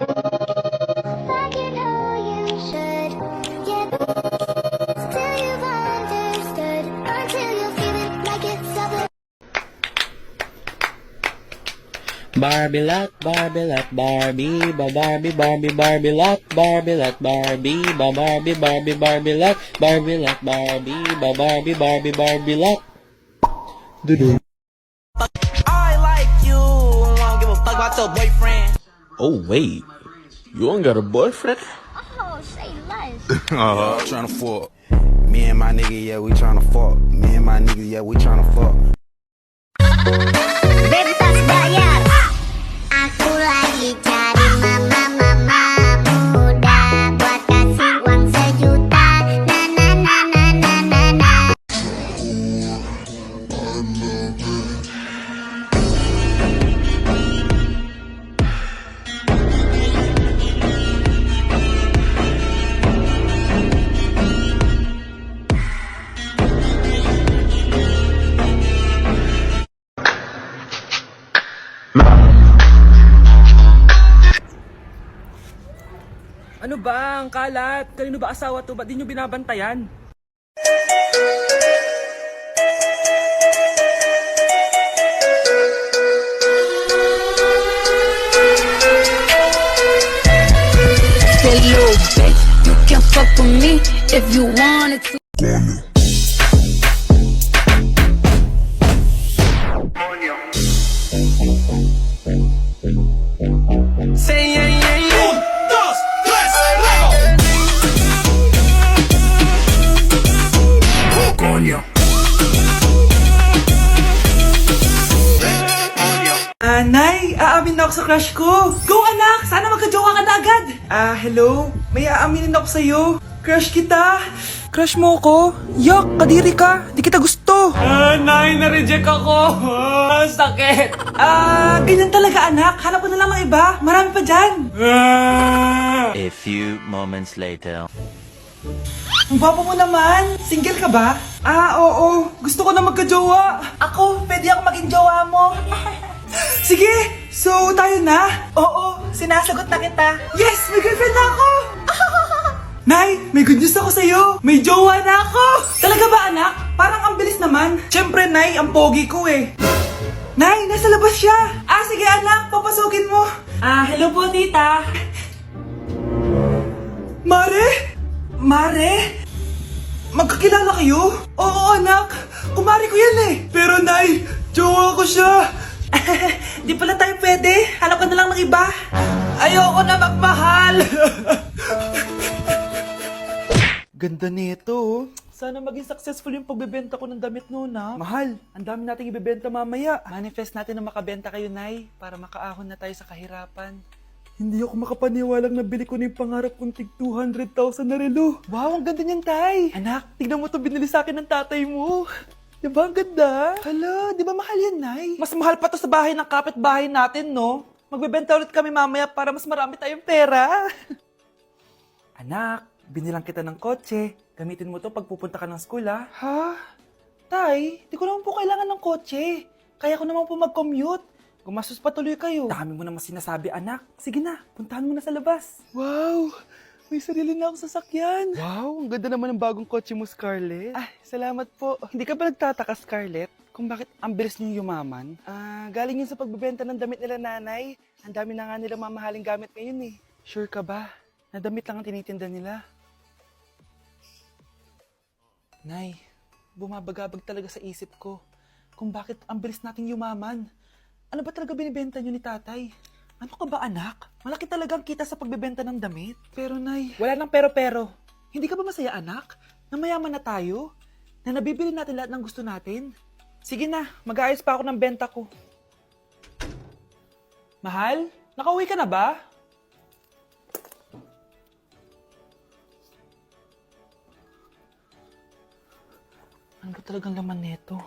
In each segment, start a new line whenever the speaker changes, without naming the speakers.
Like you know you should. Yeah, till you've understood. Until you feel it like it's something.
Barbie lot, Barbie, Barbie lot, Barbie, Barbie lot, Barbie lot. Dudu.
I like you. I don't give a fuck about your boyfriend.
Oh wait, you ain't got a boyfriend?
Oh, say less.
Tryna fuck. Me and my nigga, yeah, we tryna fuck. Me and my nigga, yeah, we tryna fuck.
Bentas bayar. Aku lagi cari mama muda buat kasih uang 1 juta. Na na na na na na na.
Ano ba ang kalat? Kanino ba asawa to? Ba't di nyo binabantayan?
Hello, bitch, you can fuck with me if you wanted to.
Say yeah, yeah, yeah.
Nay, aamin na ako sa crush ko. Go anak! Sana magka-jowa ka na agad. Hello? May aaminin ako sa'yo. Crush kita. Crush mo ako? Yak, kadiri ka. Di kita gusto. Nay, na-reject ako. Sakit. Ganyan talaga anak. Hanap ko na lang ng iba. Marami pa dyan.
A few moments later.
Ang gwapo mo naman. Single ka ba? Oo. Gusto ko na magka-jowa. Ako, pwede ako maging jowa mo. Sige! So, tayo na? Oo, sinasagot na kita. Yes! May girlfriend na ako! Nay, may good news ako sa'yo. May jowa na ako! Talaga ba anak? Parang ang bilis naman. Siyempre, Nay, ang pogi ko eh. Nay, nasa labas siya. Sige anak, papasukin mo. Hello po, tita. Mare? Mare? Magkakilala kayo? Oo, anak. Kumari ko yan eh. Pero, Nay, jowa ko siya. Di pala tayo pwede. Hanap ka na lang ng iba. Ayoko na magmahal. Ganda nito. Oh. Sana maging successful yung pagbebenta ko ng damit noon ha. Mahal, ang dami nating ibebenta mamaya. Manifest natin na makabenta kayo, Nay, para makaahon na tayo sa kahirapan. Hindi ako makapaniwalang nabili ko na yung pangarap kong tig 200,000 na relo. Wow, ang ganda niyan, Tay. Anak, tignan mo to binili sa akin ng tatay mo. Diba ang ganda? Hala, di ba mahal yan, Nay? Mas mahal pa to sa bahay ng kapitbahay natin, no? Magbebenta ulit kami mamaya para mas marami tayong pera. Anak, binilang kita ng kotse. Gamitin mo to pag pupunta ka ng school, ha? Ha? Tay, di ko naman po kailangan ng kotse. Kaya ko naman po mag-commute. Gumastos pa tuloy kayo. Dami mo naman sinasabi, anak. Sige na, puntahan mo na sa labas. Wow! May sarili na akong sasakyan. Wow, ang ganda naman ng bagong kotse mo, Scarlett. Salamat po. Hindi ka ba nagtataka, Scarlett, kung bakit ang bilis niyong yumaman? Galing yun sa pagbebenta ng damit nila nanay. Ang dami na nga nila mamahaling gamit ngayon eh. Sure ka ba? Na damit lang ang tinitinda nila? Nay, bumabagabag talaga sa isip ko kung bakit ang bilis nating yumaman. Ano ba talaga binibenta niyo ni tatay? Ano ka ba anak? Malaki talagang kita sa pagbebenta ng damit. Pero Nay, wala nang pero-pero. Hindi ka ba masaya anak? Na mayaman na tayo? Na nabibili natin lahat ng gusto natin? Sige na, mag-aayos pa ako ng benta ko. Mahal, nakauwi ka na ba? Ano ba talagang laman neto?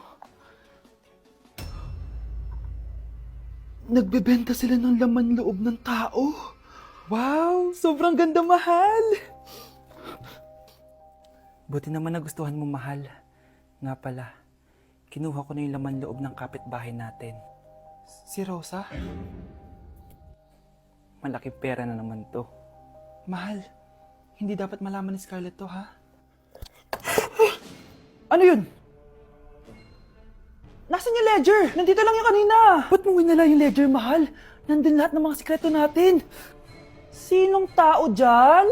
Nagbebenta sila ng laman loob ng tao. Wow, sobrang ganda, mahal. Buti naman nagustuhan mo, mahal. Nga pala, kinuha ko na yung laman loob ng kapitbahay natin. Si Rosa? Malaki pera na naman to. Mahal, hindi dapat malaman ni Scarlett to, ha? Ano yun? Nasaan yung ledger? Nandito lang yung kanina. Ba't mo winala yung ledger, mahal? Nandun lahat ng mga sikreto natin. Sinong tao dyan?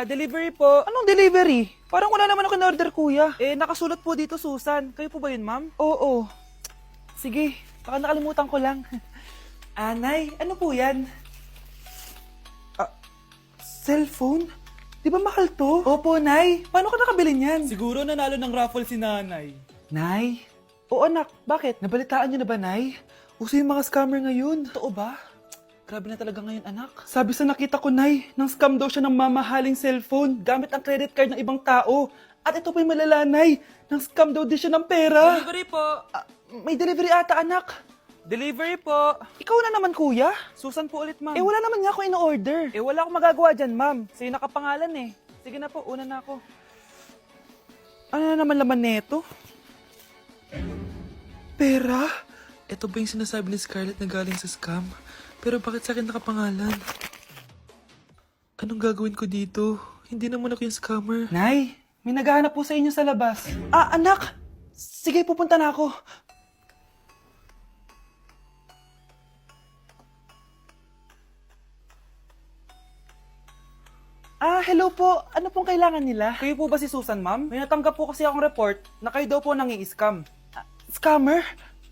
Delivery po. Anong delivery? Parang wala naman ako in-order, kuya. Nakasulat po dito, Susan. Kayo po ba yun, ma'am? Oo. Sige, baka nakalimutan ko lang. Nay, ano po yan? Cellphone? Di ba mahal to? Opo, Nay. Paano ka nakabili niyan? Siguro nanalo ng raffle si Nanay. Nay? Oo, anak. Bakit? Nabalitaan niyo na ba, Nay? Uso yung mga scammer ngayon. Totoo ba? Grabe na talaga ngayon, anak. Sabi sa nakita ko, Nay, nang scam daw siya ng mamahaling cellphone gamit ang credit card ng ibang tao. At ito pa yung malala, Nay. Nang scam daw din siya ng pera. Delivery po. May delivery ata, anak. Delivery po. Ikaw na naman, kuya. Susan po ulit, ma'am. Wala naman nga ako in-order. Wala akong magagawa dyan, ma'am. Sa'yo nakapangalan eh. Sige na po, una na ako. Ano na naman laman neto? Pera? Ito ba yung sinasabi ni Scarlett na galing sa scam? Pero bakit sa akin nakapangalan? Anong gagawin ko dito? Hindi naman ako yung scammer. Nay, may naghahanap po sa inyo sa labas. Anak! Sige, pupunta na ako. Hello po. Ano pong kailangan nila? Kayo po ba si Susan, ma'am? May natanggap po kasi akong report na kayo daw po nangi-scam. Scammer?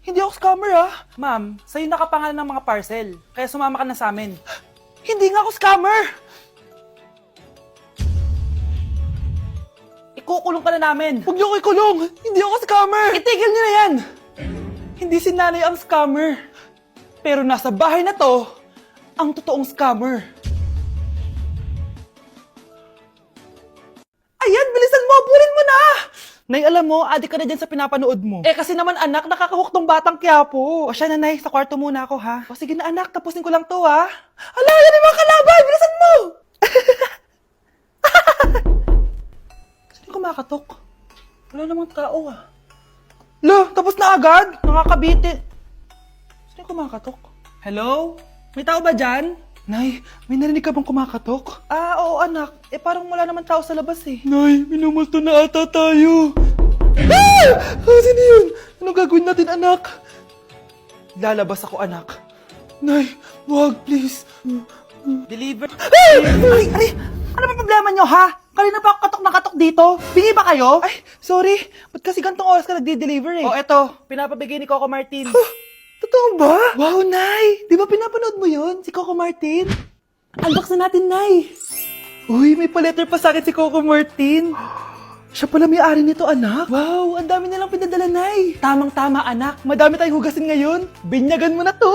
Hindi ako scammer, Ma'am, sa'yo nakapangalan ng mga parcel. Kaya sumama ka na sa amin. Hindi nga ako scammer! Ikukulong ka na namin. Huwag niyo ko ikulong! Hindi ako scammer! Itigil niyo na yan! Hindi si nanay ang scammer. Pero nasa bahay na to, ang totoong scammer. Ayan, bilisan mo! Abulin mo na! Nay, alam mo, adik ka na dyan sa pinapanood mo. Kasi naman anak, nakakahook tong batang Quiapo. O siya na, Nay, sa kwarto muna ako, ha? O sige na anak, tapusin ko lang to, ha? Ala, yan yung mga kalaban! Bilisan mo! Sino kumakatok? Wala namang tao, Lo, tapos na agad? Nakakabitin. Sino kumakatok? Hello? May tao ba dyan? Nay, may narinig ka bang kumakatok? Oo anak. Parang wala naman tao sa labas eh. Nay, minumulto na ata tayo. Sino yun? Anong gagawin natin, anak? Lalabas ako, anak. Nay, wag, please. Deliver. Ay! Ano ba problema nyo, ha? Kanina pa ako katok na katok dito. Bingi ba kayo? Ay, sorry. Ba't kasi gantong oras ka nagde-deliver eh? Eto. Pinapabigay ni Coco Martin. Totoo ba? Wow, Nay! Di ba pinapanood mo yun? Si Coco Martin? Unbox na natin, Nay! Uy, may pa-letter pa sa akin si Coco Martin. Siya pala may-ari nito, anak. Wow, ang dami nilang pinadala, Nay. Tamang-tama, anak. Madami tayong hugasin ngayon. Binyagan mo na to.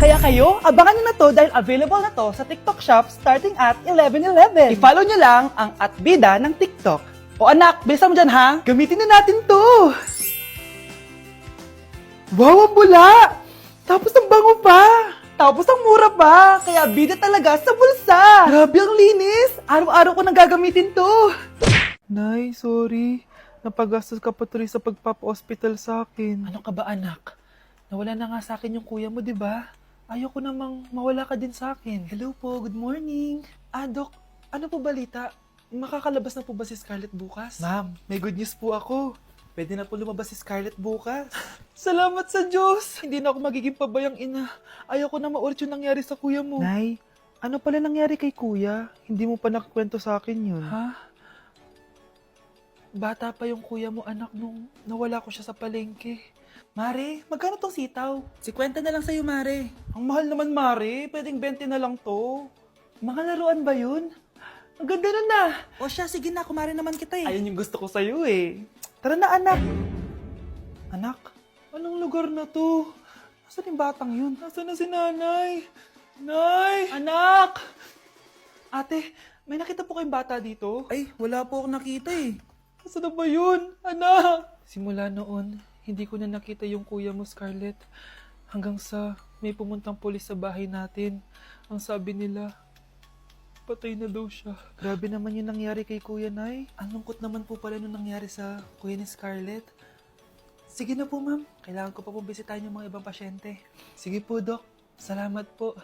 Kaya kayo, abangan nyo na to dahil available na to sa TikTok Shop starting at 11/11. I-follow nyo lang ang @bida ng TikTok. O anak, bilisan mo dyan, ha? Gamitin na natin to. Wow, ang bula! Tapos ang bango pa! Tapos ang mura pa! Kaya bida talaga sa bulsa! Grabe ang linis! Araw-araw ko nang gagamitin to! Nay, sorry. Napagastos ka pa tuloy sa pagpapa-hospital sa akin. Ano ka ba, anak? Nawala na nga sa akin yung kuya mo, di ba? Ayoko namang mawala ka din sa akin. Hello po, good morning. Dok, ano po balita? Makakalabas na po ba si Scarlett bukas? Ma'am, may good news po ako. Pwede na po lumabas si Scarlett bukas. Salamat sa Diyos! Hindi na ako magiging pabayang ina. Ayoko na maulit yung nangyari sa kuya mo. Nay, ano pala nangyari kay kuya? Hindi mo pa nakakwento sa akin yun. Ha? Bata pa yung kuya mo, anak, nung nawala ko siya sa palengke. Mare, magkano tong sitaw? 50 na lang sa'yo, Mare. Ang mahal naman, Mare. Pwedeng 20 na lang to. Mga laruan ba yun? Ang ganda nun na. O siya, sige na, kumare naman kita eh. Ayun yung gusto ko sa'yo eh. Tara na, anak. Anak, anong lugar na to? Nasaan yung batang yun? Nasaan na si nanay? Nay! Anak! Ate, may nakita po kayong bata dito? Ay, wala po akong nakita eh. Nasaan na ba yun? Anak! Simula noon, hindi ko na nakita yung kuya mo, Scarlett. Hanggang sa may pumuntang pulis sa bahay natin. Ang sabi nila, patay na daw siya. Grabe naman yung nangyari kay Kuya, Nay. Ang lungkot naman po pala nung nangyari sa kuya ni Scarlett. Sige na po, ma'am. Kailangan ko pa po bisitahin yung mga ibang pasyente. Sige po, Dok. Salamat po.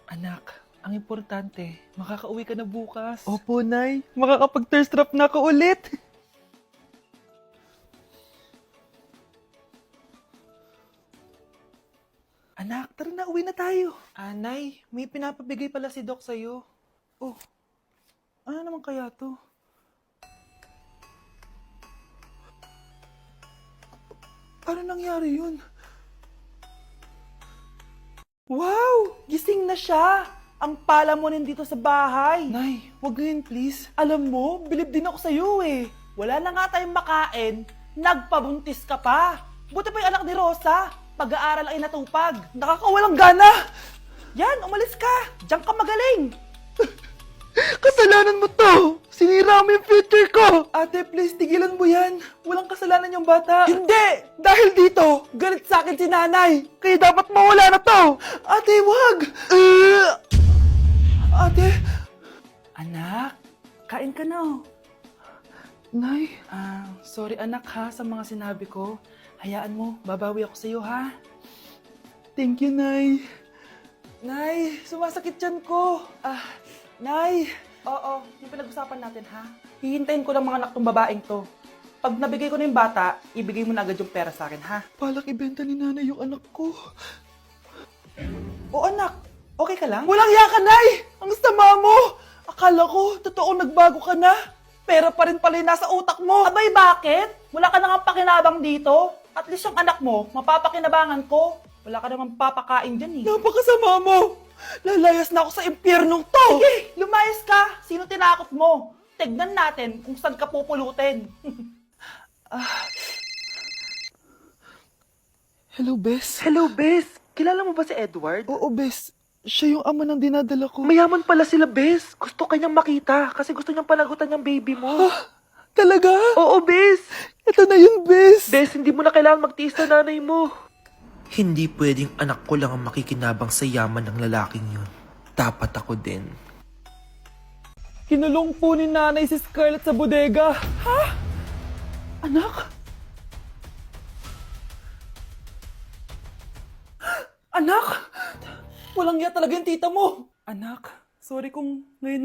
Anak, ang importante, makakauwi ka na bukas. Opo, Nay. Makakapag-thirst trap na ako ulit. Anak, tara na, uwi na tayo. Nay, may pinapabigay pala si Doc sa'yo. Oh, ano naman kaya to? Ano nangyari yun? Wow! Gising na siya! Ang pala mo nandito sa bahay. Nay, wag ngayon please. Alam mo, bilib din ako sa'yo eh. Wala na nga tayong makain, nagpabuntis ka pa. Buti pa yung anak ni Rosa, pag-aaral ang inatupag. Nakakawalang gana! Yan, umalis ka! Diyan ka magaling! Kasalanan mo to! Sinira mo yung future ko! Ate, please, tigilan mo yan. Walang kasalanan yung bata. Hindi! Dahil dito, galit sa akin si nanay. Kaya dapat mawala na to! Ate, wag! Ate! Anak, kain ka na. Nay? Sorry anak ha sa mga sinabi ko. Hayaan mo, babawi ako sa'yo ha. Thank you, Nay. Nay, sumasakit yan ko. Nay. Oo, yung pinag-usapan natin ha. Hihintayin ko ng mga anak tong babaeng to. Pag nabigay ko na yung bata, ibigay mo na agad yung pera sa akin ha. Palak ibenta ni nanay yung anak ko. O anak, okay ka lang? Walang iya ka, Nay! Ang sama mo! Akala ko, totoo nagbago ka na. Pera pa rin pala yung nasa utak mo. Abay, bakit? Wala ka nang pakinabang dito. At least yung anak mo, mapapakinabangan ko. Wala ka namang papakain dyan eh. Napakasama mo! Lalayas na ako sa impyernong to! Sige, lumayas ka! Sino tinakot mo? Tignan natin kung saan ka pupulutin. Hello, Bes. Hello, Bes. Kilala mo ba si Edward? Oo, Bes. Siya yung ama ng dinadala ko. Mayaman pala sila, Bes. Gusto kanyang makita kasi gusto niyang panagutan yung baby mo. Talaga? Oo, Bes. Ito na yun, Bes. Bes, hindi mo na kailangan magtiis na nanay mo.
Hindi pwedeng anak ko lang ang makikinabang sa yaman ng lalaking yun. Dapat ako din.
Kinulong po ni nanay si Scarlett sa bodega. Ha? Anak? Anak? Walang iya talaga yung tita mo. Anak, sorry kung ngayon